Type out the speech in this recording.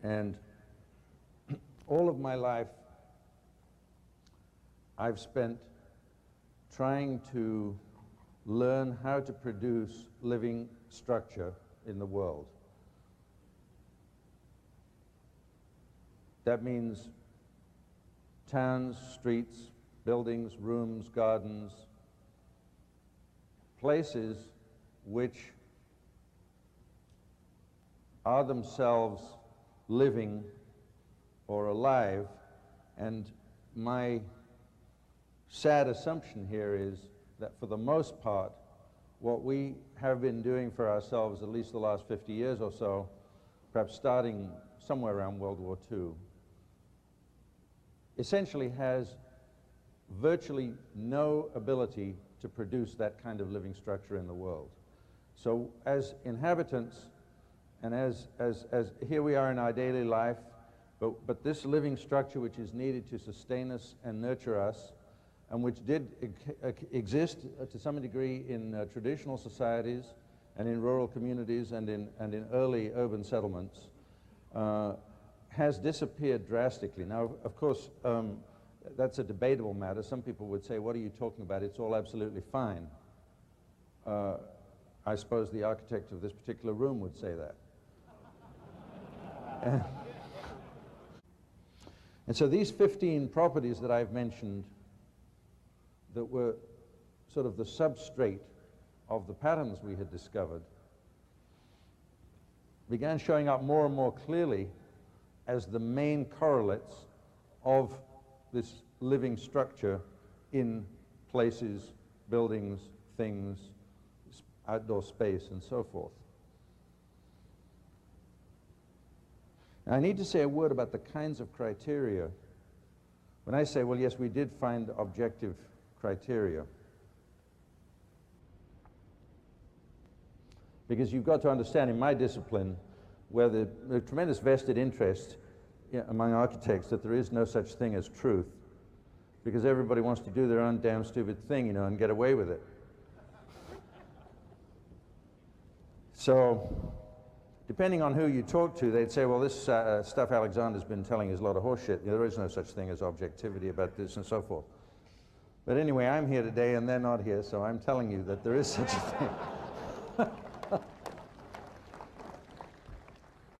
And all of my life I've spent trying to learn how to produce living structure in the world. That means towns, streets, buildings, rooms, gardens, places which are themselves living or alive. And my sad assumption here is that for the most part, what we have been doing for ourselves, at least the last 50 years or so, perhaps starting somewhere around World War II, essentially has virtually no ability to produce that kind of living structure in the world. So as inhabitants, and as here we are in our daily life, but this living structure which is needed to sustain us and nurture us, and which did exist to some degree in traditional societies and in rural communities and in early urban settlements, has disappeared drastically. Now, of course, that's a debatable matter. Some people would say, what are you talking about? It's all absolutely fine. I suppose the architect of this particular room would say that. And so these 15 properties that I've mentioned that were sort of the substrate of the patterns we had discovered began showing up more and more clearly as the main correlates of this living structure in places, buildings, things, outdoor space, and so forth. Now, I need to say a word about the kinds of criteria. When I say, well, yes, we did find objective criteria, because you've got to understand, in my discipline, where the tremendous vested interest among architects that there is no such thing as truth, because everybody wants to do their own damn stupid thing, you know, and get away with it. So, depending on who you talk to, they'd say, well, this stuff Alexander's been telling is a lot of horseshit. There is no such thing as objectivity about this and so forth. But anyway, I'm here today and they're not here, so I'm telling you that there is such a thing.